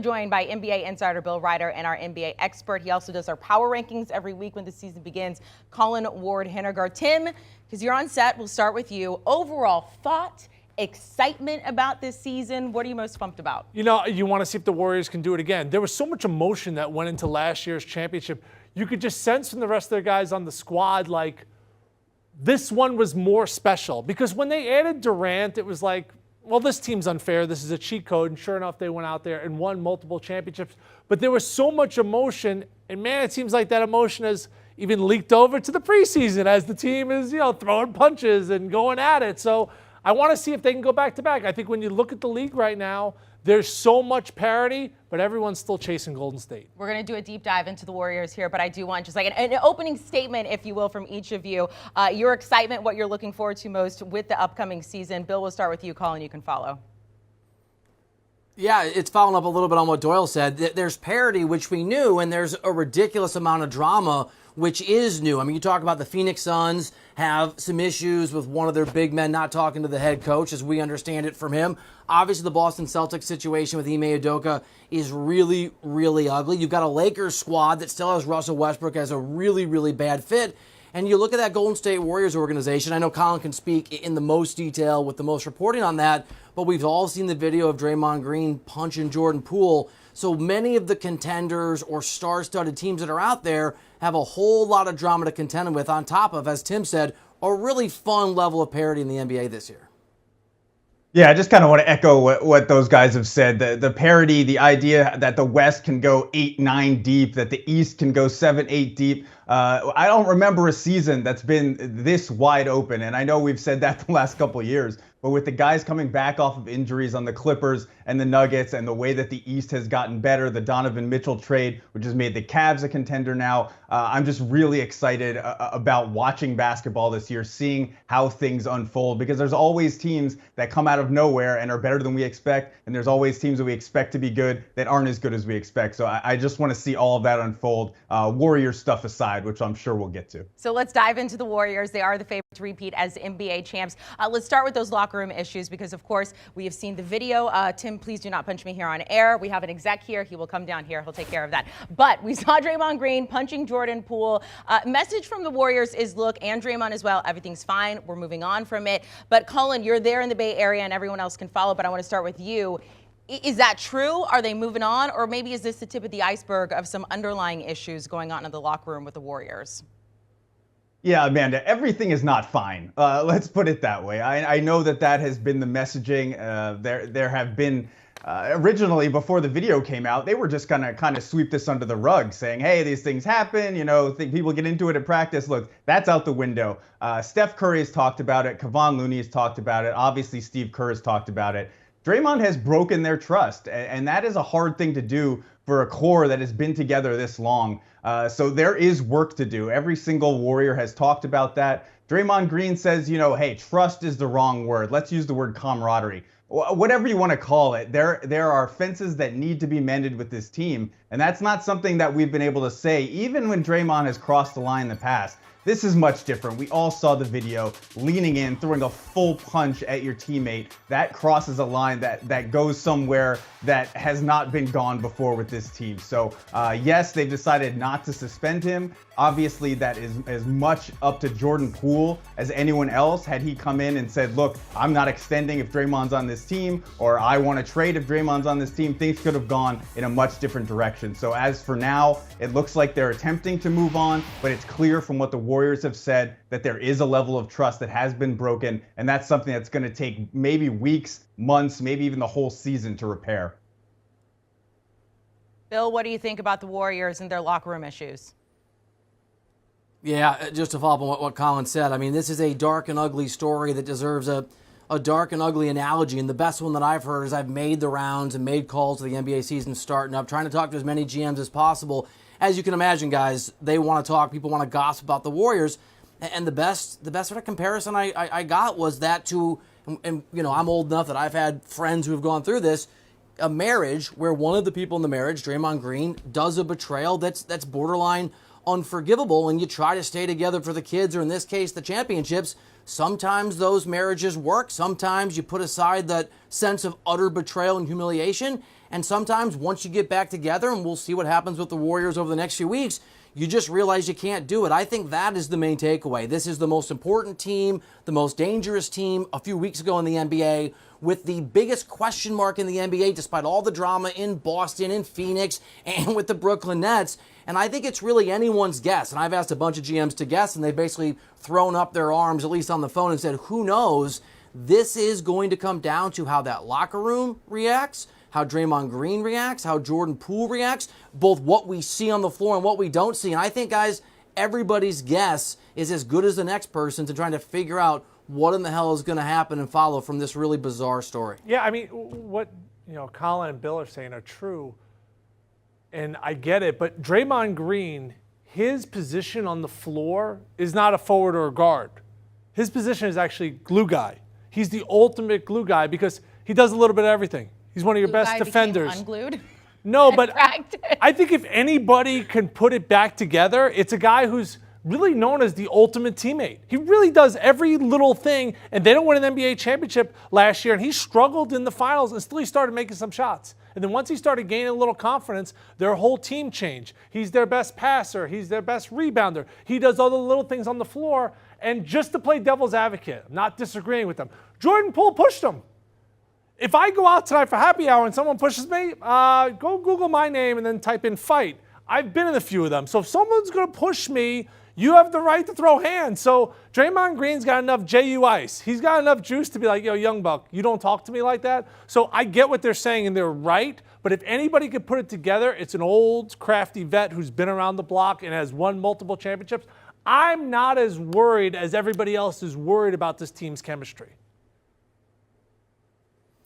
joined by NBA insider Bill Reiter and our NBA expert. He also does our power rankings every week when the season begins, Colin Ward-Henninger. Tim, because you're on set, we'll start with you. Overall thought, excitement about this season. What are you most pumped about? You know, you want to see if the Warriors can do it again. There was so much emotion that went into last year's championship. You could just sense from the rest of their guys on the squad, like, this one was more special. Because when they added Durant, it was like, well, this team's unfair. This is a cheat code. And sure enough, they went out there and won multiple championships. But there was so much emotion. And, man, it seems like that emotion has even leaked over to the preseason as the team is, throwing punches and going at it. So I want to see if they can go back-to-back. I think when you look at the league right now, there's so much parity, but everyone's still chasing Golden State. We're going to do a deep dive into the Warriors here, but I do want just like an opening statement, if you will, from each of you. Your excitement, what you're looking forward to most with the upcoming season. Bill, we'll start with you. Colin, you can follow. Yeah, it's following up a little bit on what Doyle said. There's parity, which we knew, and there's a ridiculous amount of drama, which is new. I mean, you talk about the Phoenix Suns have some issues with one of their big men not talking to the head coach, as we understand it from him. Obviously, the Boston Celtics situation with Ime Udoka is really, really ugly. You've got a Lakers squad that still has Russell Westbrook as a really, really bad fit. And you look at that Golden State Warriors organization. I know Colin can speak in the most detail with the most reporting on that, but we've all seen the video of Draymond Green punching Jordan Poole. So many of the contenders or star-studded teams that are out there have a whole lot of drama to contend with, on top of, as Tim said, a really fun level of parity in the NBA this year. Yeah, I just kind of want to echo what those guys have said. The parity, the idea that the West can go 8-9 deep, that the East can go 7-8 deep. I don't remember a season that's been this wide open, and I know we've said that the last couple of years. But with the guys coming back off of injuries on the Clippers and the Nuggets, and the way that the East has gotten better, the Donovan Mitchell trade, which has made the Cavs a contender now, I'm just really excited about watching basketball this year, seeing how things unfold, because there's always teams that come out of nowhere and are better than we expect, and there's always teams that we expect to be good that aren't as good as we expect. So I just want to see all of that unfold, Warriors stuff aside, which I'm sure we'll get to. So let's dive into the Warriors. They are the favorite to repeat as NBA champs. Let's start with those locker room issues, because of course we have seen the video. Tim, please do not punch me here on air. We have an exec here. He will come down here. He'll take care of that. But we saw Draymond Green punching Jordan Poole. Message from the Warriors is, look, and Draymond as well, everything's fine. We're moving on from it. But Colin, you're there in the Bay Area and everyone else can follow, but I want to start with you. Is that true? Are they moving on? Or maybe is this the tip of the iceberg of some underlying issues going on in the locker room with the Warriors? Yeah, Amanda, everything is not fine. Let's put it that way. I know that has been the messaging. There have been, originally before the video came out, they were just gonna kind of sweep this under the rug, saying, hey, these things happen, people get into it at practice. Look, that's out the window. Steph Curry has talked about it. Kevon Looney has talked about it. Obviously, Steve Kerr has talked about it. Draymond has broken their trust, and that is a hard thing to do for a core that has been together this long. So there is work to do. Every single Warrior has talked about that. Draymond Green says, hey, trust is the wrong word. Let's use the word camaraderie. Whatever you want to call it, there are fences that need to be mended with this team, and that's not something that we've been able to say, even when Draymond has crossed the line in the past. This is much different. We all saw the video, leaning in, throwing a full punch at your teammate. That crosses a line that goes somewhere that has not been gone before with this team. So yes, they've decided not to suspend him. Obviously, that is as much up to Jordan Poole as anyone else. Had he come in and said, look, I'm not extending if Draymond's on this team, or I want to trade if Draymond's on this team, things could have gone in a much different direction. So as for now, it looks like they're attempting to move on, but it's clear from what the Warriors have said that there is a level of trust that has been broken, and that's something that's going to take maybe weeks, months, maybe even the whole season to repair. Bill, what do you think about the Warriors and their locker room issues? Yeah, just to follow up on what Colin said, I mean, this is a dark and ugly story that deserves a dark and ugly analogy. And the best one that I've heard is I've made the rounds and made calls to the NBA season starting up, trying to talk to as many GMs as possible. As you can imagine, guys, they want to talk. People want to gossip about the Warriors. And the best sort of comparison I got was that to, and I'm old enough that I've had friends who have gone through this, a marriage where one of the people in the marriage, Draymond Green, does a betrayal that's borderline unforgivable, and you try to stay together for the kids, or in this case, the championships. Sometimes those marriages work. Sometimes you put aside that sense of utter betrayal and humiliation, And sometimes once you get back together, and we'll see what happens with the Warriors over the next few weeks, you just realize you can't do it. I think that is the main takeaway. This is the most important team, the most dangerous team a few weeks ago in the NBA, with the biggest question mark in the NBA, despite all the drama in Boston, in Phoenix, and with the Brooklyn Nets. And I think it's really anyone's guess. And I've asked a bunch of GMs to guess, and they've basically thrown up their arms, at least on the phone, and said, who knows? This is going to come down to how that locker room reacts, how Draymond Green reacts, how Jordan Poole reacts, both what we see on the floor and what we don't see. And I think, guys, everybody's guess is as good as the next person's in trying to figure out what in the hell is going to happen and follow from this really bizarre story. Yeah, I mean, what Colin and Bill are saying are true, and I get it. But Draymond Green, his position on the floor is not a forward or a guard. His position is actually glue guy. He's the ultimate glue guy because he does a little bit of everything. He's one of your best defenders. Unglued. No, but I think if anybody can put it back together, it's a guy who's really known as the ultimate teammate. He really does every little thing, and they don't win an NBA championship last year, and he struggled in the finals, and still he started making some shots. And then once he started gaining a little confidence, their whole team changed. He's their best passer. He's their best rebounder. He does all the little things on the floor. And just to play devil's advocate, I'm not disagreeing with them, Jordan Poole pushed him. If I go out tonight for happy hour and someone pushes me, go Google my name and then type in fight. I've been in a few of them. So if someone's going to push me, you have the right to throw hands. So Draymond Green's got enough JU ice. He's got enough juice to be like, yo, young buck, you don't talk to me like that. So I get what they're saying, and they're right. But if anybody could put it together, it's an old, crafty vet who's been around the block and has won multiple championships. I'm not as worried as everybody else is worried about this team's chemistry.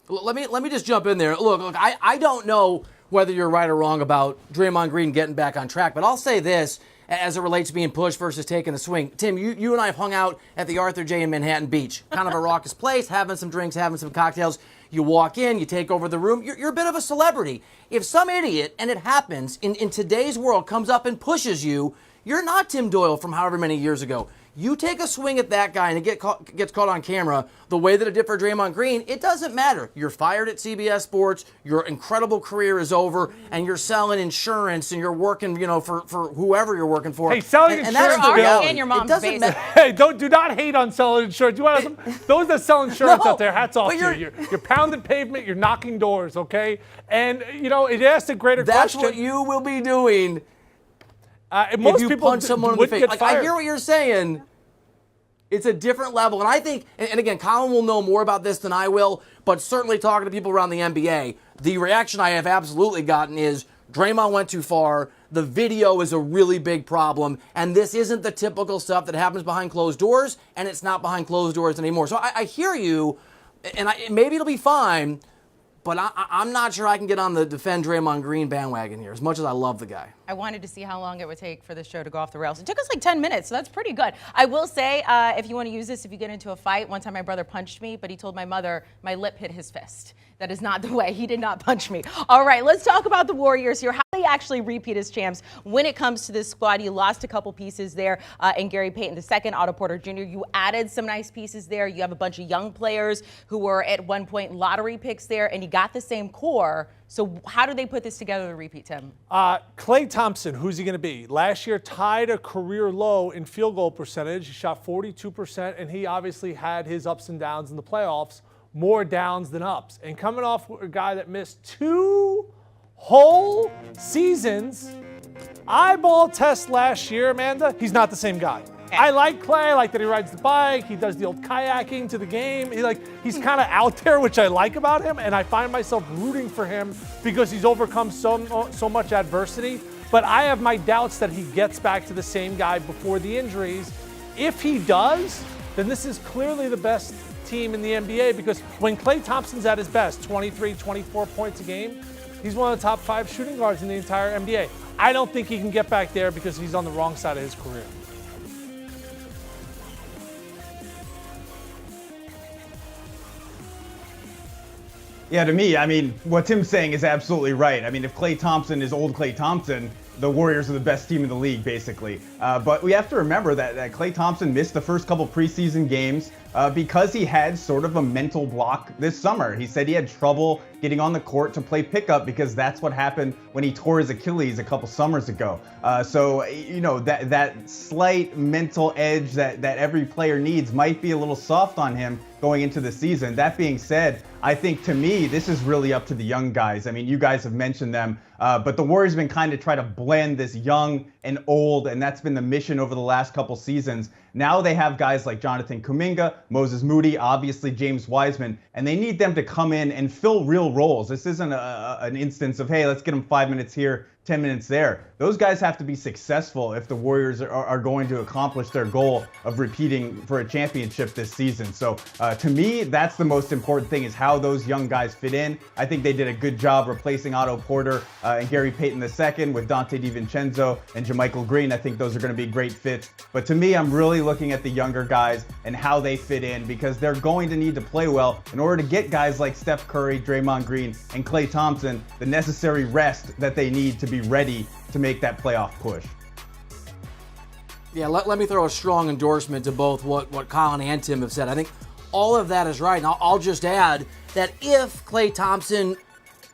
Let me just jump in there. Look, I don't know whether you're right or wrong about Draymond Green getting back on track, but I'll say this as it relates to being pushed versus taking the swing. Tim, you and I have hung out at the Arthur J in Manhattan Beach. Kind of a raucous place, having some drinks, having some cocktails. You walk in, you take over the room. You're a bit of a celebrity. If some idiot, and it happens, in today's world comes up and pushes you, you're not Tim Doyle from however many years ago. You take a swing at that guy and it gets caught on camera the way that it did for Draymond Green, it doesn't matter. You're fired at CBS Sports, your incredible career is over, and you're selling insurance and you're working, for whoever you're working for. Hey, selling insurance, that's Bill. And your mom's basement. Hey, do not hate on selling insurance. You want those that sell insurance out there, hats off to you. You're pounding pavement, you're knocking doors, okay? And, it asks a greater question. That's what you will be doing. Most if you people punch someone in the face. Get fired. I hear what you're saying. It's a different level. And I think, and again, Colin will know more about this than I will, but certainly talking to people around the NBA, the reaction I have absolutely gotten is Draymond went too far. The video is a really big problem. And this isn't the typical stuff that happens behind closed doors, and it's not behind closed doors anymore. So I hear you, and maybe it'll be fine, but I'm not sure I can get on the defend Draymond Green bandwagon here, as much as I love the guy. I wanted to see how long it would take for the show to go off the rails. It took us like 10 minutes, so that's pretty good. I will say, if you want to use this, if you get into a fight, one time my brother punched me, but he told my mother my lip hit his fist. That is not the way. He did not punch me. All right, let's talk about the Warriors here. How they actually repeat as champs when it comes to this squad. You lost a couple pieces there in Gary Payton II, Otto Porter Jr. You added some nice pieces there. You have a bunch of young players who were at one point lottery picks there, and you got the same core. So how do they put this together to repeat, Tim? Klay Thompson, who's he going to be? Last year tied a career low in field goal percentage. He shot 42%, and he obviously had his ups and downs in the playoffs, more downs than ups. And coming off a guy that missed 2 whole seasons, eyeball test last year, Amanda, he's not the same guy. I like Klay. I like that he rides the bike. He does the old kayaking to the game. He's kind of out there, which I like about him, and I find myself rooting for him because he's overcome so much adversity. But I have my doubts that he gets back to the same guy before the injuries. If he does, then this is clearly the best team in the NBA because when Klay Thompson's at his best, 23, 24 points a game, he's one of the top 5 shooting guards in the entire NBA. I don't think he can get back there because he's on the wrong side of his career. Yeah, to me, what Tim's saying is absolutely right. If Klay Thompson is old Klay Thompson, the Warriors are the best team in the league, basically. But we have to remember that Klay Thompson missed the first couple preseason games because he had sort of a mental block this summer. He said he had trouble getting on the court to play pickup because that's what happened when he tore his Achilles a couple summers ago. So, you know, that slight mental edge that every player needs might be a little soft on him going into the season. That being said, I think to me, this is really up to the young guys. I mean, you guys have mentioned them, but the Warriors have been kind of trying to blend this young and old, and that's been the mission over the last couple seasons. Now they have guys like Jonathan Kuminga, Moses Moody, obviously James Wiseman, and they need them to come in and fill real roles. This isn't an instance of, hey, let's get them 5 minutes here, 10 minutes there. Those guys have to be successful if the Warriors are going to accomplish their goal of repeating for a championship this season. So to me, that's the most important thing, is how those young guys fit in. I think they did a good job replacing Otto Porter and Gary Payton II with Dante DiVincenzo and JaMychal Green. I think those are going to be great fits. But to me, I'm really looking at the younger guys and how they fit in, because they're going to need to play well in order to get guys like Steph Curry, Draymond Green, and Klay Thompson the necessary rest that they need to be ready to make that playoff push. Yeah, let me throw a strong endorsement to both what Colin and Tim have said. I think all of that is right. And I'll just add that if Klay Thompson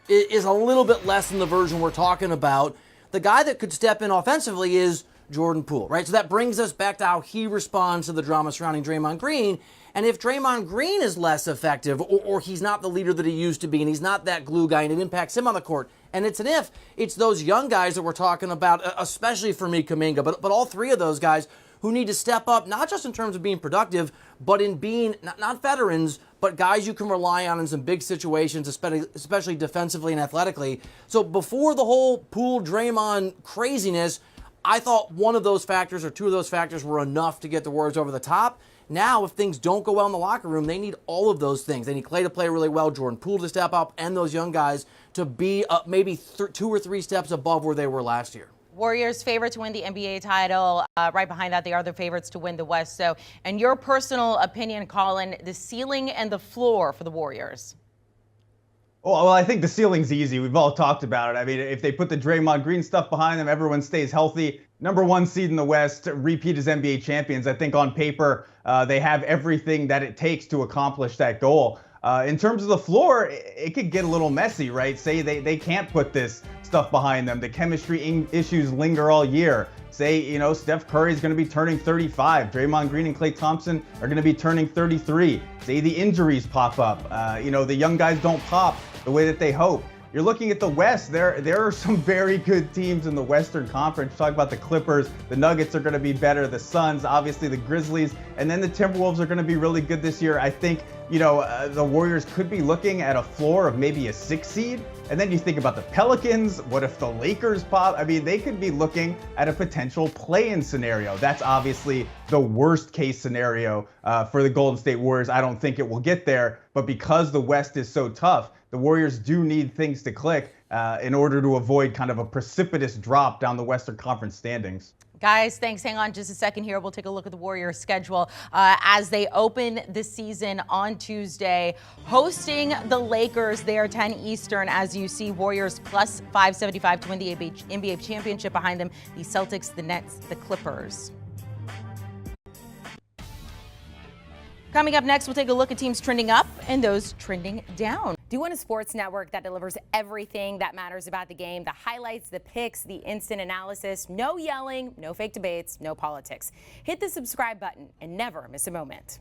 is a little bit less than the version we're talking about, the guy that could step in offensively is Jordan Poole, right? So that brings us back to how he responds to the drama surrounding Draymond Green. And if Draymond Green is less effective, or he's not the leader that he used to be, and he's not that glue guy, and it impacts him on the court, and it's an if, it's those young guys that we're talking about, especially for me, Kuminga, but all three of those guys who need to step up, not just in terms of being productive, but in being, not veterans, but guys you can rely on in some big situations, especially defensively and athletically. So before the whole Poole Draymond craziness, I thought one of those factors or two of those factors were enough to get the Warriors over the top. Now, if things don't go well in the locker room, they need all of those things. They need Klay to play really well, Jordan Poole to step up, and those young guys to be maybe 2 or 3 steps above where they were last year. Warriors favorite to win the NBA title. Right behind that, they are the favorites to win the West. So, in your personal opinion, Colin, the ceiling and the floor for the Warriors? Oh, well, I think the ceiling's easy. We've all talked about it. I mean, if they put the Draymond Green stuff behind them, everyone stays healthy. #1 seed in the West, repeat as NBA champions. I think on paper, they have everything that it takes to accomplish that goal. In terms of the floor, it could get a little messy, right? Say they can't put this stuff behind them. The chemistry issues linger all year. Say, you know, Steph Curry is going to be turning 35. Draymond Green and Klay Thompson are going to be turning 33. Say the injuries pop up. You know, the young guys don't pop the way that they hope. You're looking at the West. There are some very good teams in the Western Conference. Talk about the Clippers. The Nuggets are going to be better. The Suns, obviously the Grizzlies, and then the Timberwolves are going to be really good this year. I think, you know, the Warriors could be looking at a floor of maybe a 6 seed. And then you think about the Pelicans. What if the Lakers pop? I mean, they could be looking at a potential play-in scenario. That's obviously the worst case scenario for the Golden State Warriors. I don't think it will get there. But because the West is so tough, the Warriors do need things to click in order to avoid kind of a precipitous drop down the Western Conference standings. Guys, thanks. Hang on just a second here. We'll take a look at the Warriors' schedule as they open the season on Tuesday, hosting the Lakers there 10 Eastern. As you see, Warriors plus 575 to win the NBA championship. Behind them, the Celtics, the Nets, the Clippers. Coming up next, we'll take a look at teams trending up and those trending down. Do you want a sports network that delivers everything that matters about the game? The highlights, the picks, the instant analysis, no yelling, no fake debates, no politics. Hit the subscribe button and never miss a moment.